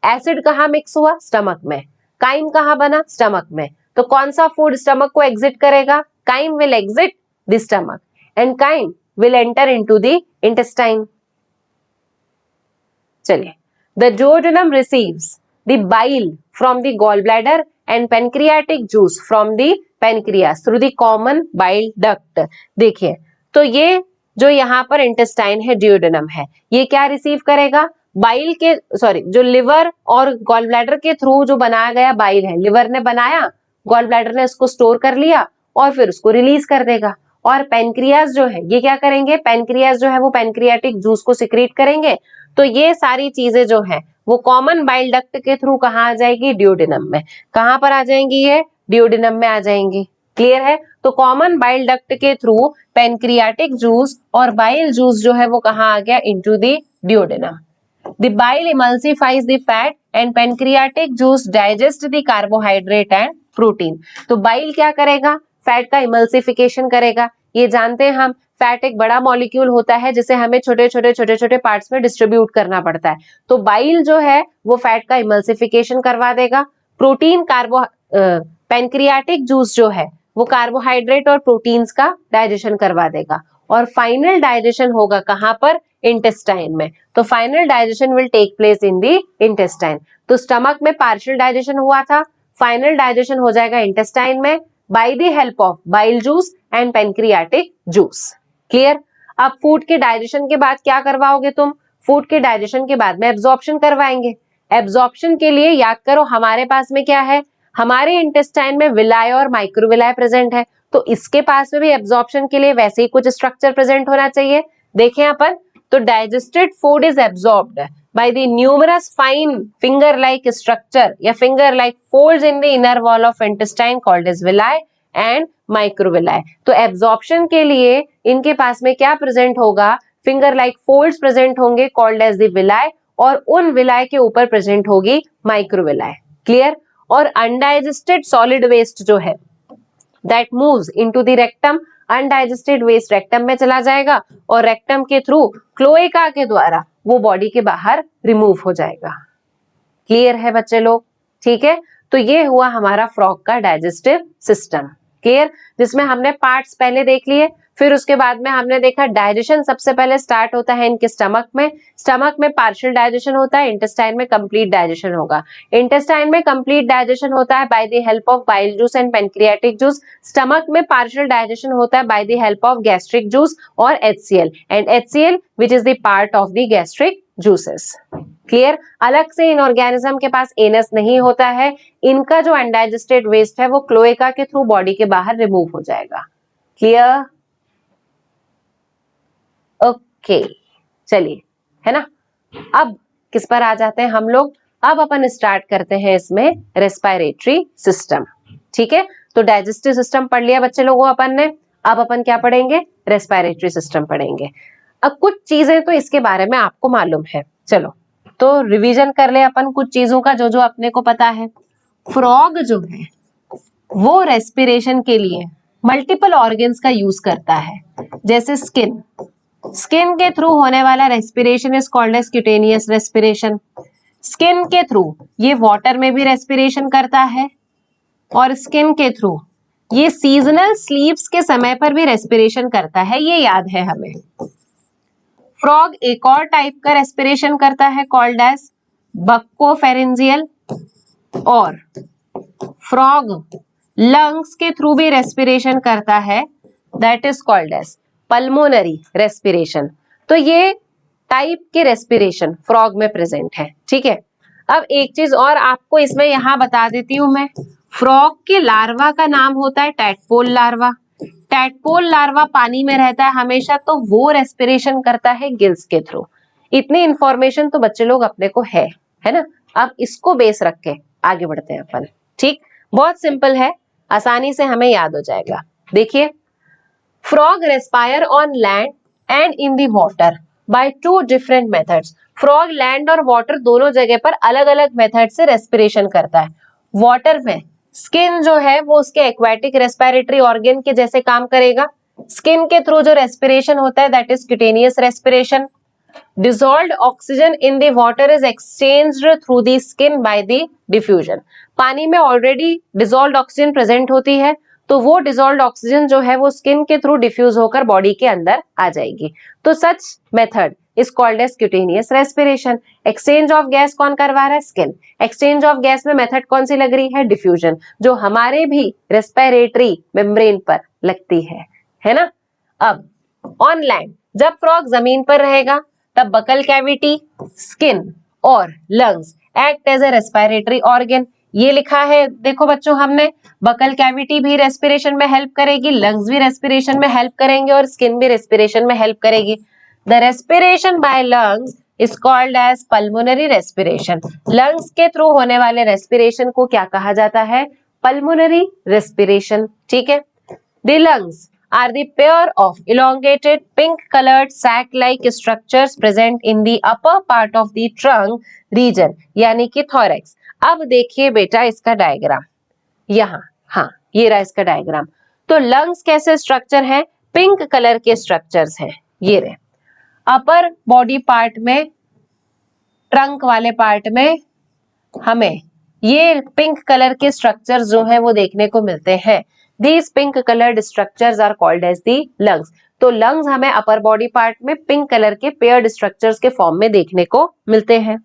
एसिड कहाँ मिक्स हुआ? स्टमक में। काइम कहाँ बना? स्टमक में। तो कौन सा फूड स्टमक को एग्जिट करेगा? Chyme will exit the stomach and chyme will enter into the intestine. चलिए, the duodenum receives the bile from the gallbladder and pancreatic juice from the pancreas through the common bile duct। देखिए, तो ये जो यहाँ पर इंटेस्टाइन है, ड्यूोडेनम है, ये क्या रिसीव करेगा? बाइल के जो लिवर और गॉल ब्लैडर के थ्रू जो बनाया गया बाइल है, लिवर ने बनाया, गॉल ब्लैडर ने उसको स्टोर कर लिया और फिर उसको रिलीज कर देगा। और पेनक्रियास जो है ये क्या करेंगे? पेनक्रियास जो है वो पेनक्रियाटिक जूस को सिक्रीट करेंगे। तो ये सारी चीजें जो है वो कॉमन बाइल डक्ट के थ्रू कहाँ आ जाएगी? ड्यूोडेनम में। कहाँ पर आ जाएंगी? ये ड्यूोडेनम में आ जाएंगी। क्लियर है? तो कॉमन बाइल डक्ट के थ्रू पेनक्रियाटिक जूस और बाइल जूस जो है वो कहाँ आ गया? Into the duodenum. The bile emulsifies the fat and pancreatic juice digest the carbohydrate and protein. तो बाइल क्या करेगा? फैट का इमल्सिफिकेशन करेगा. ये जानते हैं हम, फैट एक बड़ा मॉलिक्यूल होता है जिसे हमें छोटे छोटे पार्ट्स में डिस्ट्रीब्यूट करना पड़ता है. तो बाइल जो है वो फैट का इमल्सिफिकेशन करवा देगा. प्रोटीन पैंक्रियाटिक जूस जो है वो कार्बोहाइड्रेट और प्रोटीन्स का डाइजेशन करवा देगा. और फाइनल डाइजेशन होगा कहां पर? इंटेस्टाइन में. तो final digestion will take place in the intestine. तो स्टमक में पार्शियल डाइजेशन हुआ था, फाइनल डाइजेशन हो जाएगा इंटेस्टाइन में by the help of bile juice and pancreatic juice. Clear? अब फूड के डाइजेशन के बाद क्या करवाओगे तुम? फूड के डाइजेशन के बाद में एब्जॉर्प्शन करवाएंगे. एब्जॉर्प्शन के लिए याद करो हमारे पास में क्या है? हमारे इंटेस्टाइन में विलाय और माइक्रोविलाय प्रेजेंट है. तो इसके पास में भी एब्जॉर्प्शन के लिए वैसे ही कुछ स्ट्रक्चर प्रेजेंट होना चाहिए. देखें अपन, तो digested food is absorbed by the numerous fine finger-like structure या finger-like folds in the inner wall of intestine called as villi and microvilli. तो absorption के लिए इनके पास में क्या प्रेजेंट होगा? finger-like folds प्रेजेंट होंगे called as the villi और उन villi के ऊपर प्रेजेंट होगी microvilli. क्लियर? और undigested solid waste जो है that moves into the rectum, undigested waste rectum में चला जाएगा और रेक्टम के थ्रू क्लोएका के द्वारा वो बॉडी के बाहर रिमूव हो जाएगा. क्लियर है बच्चे लोग? ठीक है. तो ये हुआ हमारा फ्रॉग का डाइजेस्टिव सिस्टम. क्लियर? जिसमें हमने पार्ट्स पहले देख लिए, फिर उसके बाद में हमने देखा डाइजेशन सबसे पहले स्टार्ट होता है इनके स्टमक में. स्टमक में पार्शियल डाइजेशन होता है, इंटेस्टाइन में कंप्लीट डाइजेशन होगा. इंटेस्टाइन में कंप्लीट डाइजेशन होता है by the help of bile juice and pancreatic juice. Stomach में पार्शियल डाइजेशन होता है by the help of gastric juice और HCl and HCl which is the part of the gastric juices. Clear? अलग से इन ऑर्गेनिज्म के पास एनस नहीं होता है. इनका जो अनडाइजेस्टेड वेस्ट है वो क्लोएका के थ्रू बॉडी के बाहर रिमूव हो जाएगा. क्लियर? ओके, चलिए, है ना. अब किस पर आ जाते हैं हम लोग? अब अपन स्टार्ट करते हैं इसमें रेस्पिरेटरी सिस्टम. ठीक है. तो डाइजेस्टिव सिस्टम पढ़ लिया बच्चे लोगों अपन ने. अब अपन क्या पढ़ेंगे? रेस्पिरेटरी सिस्टम पढ़ेंगे. अब कुछ चीजें तो इसके बारे में आपको मालूम है. चलो तो रिवीजन कर ले अपन कुछ चीजों का जो जो अपने को पता है. फ्रॉग जो है वो रेस्पिरेशन के लिए मल्टीपल ऑर्गन्स का यूज करता है. जैसे स्किन, स्किन के थ्रू होने वाला respiration is called as cutaneous respiration. Skin के थ्रू ये वाटर में भी रेस्पिरेशन करता है और स्किन के थ्रू ये सीजनल स्लीप्स के समय पर भी रेस्पिरेशन करता है. ये याद है हमें. फ्रॉग एक और टाइप का रेस्पिरेशन करता है कॉल्ड एज बक्कोफेरेंजियल. और फ्रॉग लंग्स के थ्रू भी रेस्पिरेशन करता है, that is called as pulmonary respiration. तो ये टाइप के रेस्पिरेशन फ्रॉग में प्रेजेंट है. ठीक है. अब एक चीज और आपको इसमें यहां बता देती हूं मैं. फ्रॉग के लार्वा का नाम होता है टैडपोल लार्वा. टैडपोल लार्वा पानी में रहता है हमेशा, तो वो रेस्पिरेशन करता है गिल्स के थ्रू. इतनी इंफॉर्मेशन तो बच्चे लोग अपने को है ना. अब इसको बेस रख के आगे बढ़ते हैं अपन. ठीक, बहुत सिंपल है, आसानी से हमें याद हो जाएगा. देखिए, frog respire on land and in the water by two different methods. Frog land और वाटर दोनों जगह पर अलग अलग मेथड से रेस्पिरेशन करता है. वाटर में स्किन जो है वो उसके एक्वाटिक रेस्पिरेटरी ऑर्गन के जैसे काम करेगा. स्किन के थ्रू जो रेस्पिरेशन होता है that is cutaneous respiration. Dissolved oxygen in the water is exchanged through the skin by the diffusion. पानी में ऑलरेडी डिसॉल्व्ड ऑक्सीजन प्रेजेंट होती है, तो वो डिसॉल्व्ड ऑक्सीजन जो है वो स्किन के थ्रू डिफ्यूज होकर बॉडी के अंदर आ जाएगी. तो such method is called as cutaneous respiration. Exchange of gas कौन करवा रहा है? स्किन. एक्सचेंज ऑफ गैस में मेथड कौन सी लग रही है? डिफ्यूजन, जो हमारे भी रेस्पिरेटरी मेम्ब्रेन पर लगती है ना. अब ऑन लैंड, जब फ्रॉग जमीन पर रहेगा तब बकल कैविटी, स्किन और lungs act as a respiratory organ. ये लिखा है देखो बच्चों हमने, बकल कैविटी भी रेस्पिरेशन में हेल्प करेगी, लंग्स भी रेस्पिरेशन में हेल्प करेंगे और स्किन भी रेस्पिरेशन में हेल्प करेगी. The respiration by lungs is called as pulmonary respiration. Lungs के थ्रू होने वाले रेस्पिरेशन को क्या कहा जाता है? Pulmonary respiration. ठीक है. The lungs are the pair of elongated pink colored sac like structures present in the upper part of the trunk region यानी कि thorax। अब देखिए बेटा इसका डायग्राम यहाँ, हाँ ये रहा इसका डायग्राम। तो लंग्स कैसे स्ट्रक्चर है, पिंक कलर के स्ट्रक्चर्स हैं, ये रहे। अपर बॉडी पार्ट में, ट्रंक वाले पार्ट में हमें ये पिंक कलर के स्ट्रक्चर्स जो है वो देखने को मिलते हैं। These pink colored structures are called as the lungs। तो लंग्स हमें अपर बॉडी पार्ट में पिंक कलर के पेयर्ड स्ट्रक्चर्स के फॉर्म में देखने को मिलते हैं।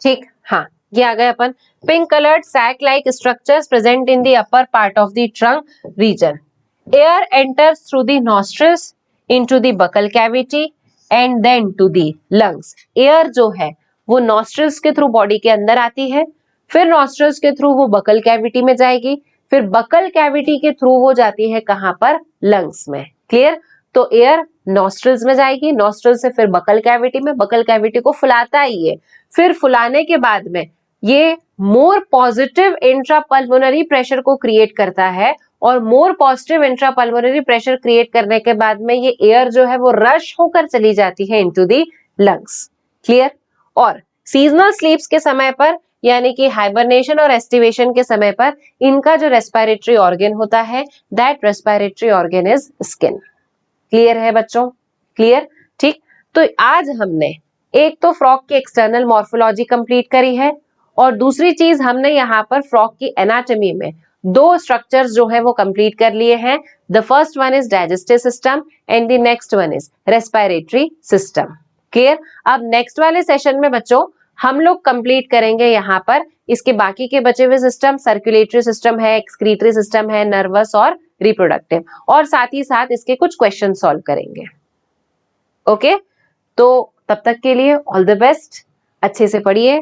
ठीक, हाँ ये आ गए अपन। Pink coloured sac like structures present in the upper part of the trunk region. Air enters through the nostrils into the buccal cavity and then to the lungs. Air जो है वो नॉस्ट्रिल्स के थ्रू बॉडी के अंदर आती है, फिर नॉस्ट्रिल्स के थ्रू वो बकल कैविटी में जाएगी, फिर बकल कैविटी के थ्रू वो जाती है कहां पर, लंग्स में। क्लियर? तो एयर नॉस्ट्रिल्स में जाएगी, नॉस्ट्रिल्स से फिर बकल कैविटी में, बकल कैविटी को फुलाता ही है, फिर फुलाने के बाद में ये मोर पॉजिटिव इंट्रापल्मोनरी प्रेशर को क्रिएट करता है, और more positive intrapulmonary pressure create करने के बाद में ये एयर जो है वो रश होकर चली जाती है इनटू द लंग्स। क्लियर? और सीजनल स्लीप्स के समय पर यानी कि हाइबरनेशन और एस्टिवेशन के समय पर इनका जो रेस्पिरेटरी ऑर्गन होता है, that respiratory organ is skin. Clear है बच्चों? क्लियर? ठीक, तो आज हमने एक तो फ्रॉग की एक्सटर्नल मॉर्फोलॉजी कंप्लीट करी है, और दूसरी चीज हमने यहाँ पर फ्रॉग की एनाटॉमी में दो स्ट्रक्चर्स जो है वो कंप्लीट कर लिए हैं। The first one is digestive system and the next one is respiratory system. Clear? अब नेक्स्ट वाले सेशन में बच्चों हम लोग कंप्लीट करेंगे यहाँ पर इसके बाकी के बचे हुए सिस्टम, सर्कुलेटरी सिस्टम है, एक्सक्रीटरी सिस्टम है, नर्वस और रिप्रोडक्टिव, और साथ ही साथ इसके कुछ क्वेश्चन सॉल्व करेंगे। ओके, तो तब तक के लिए ऑल द बेस्ट, अच्छे से पढ़िए,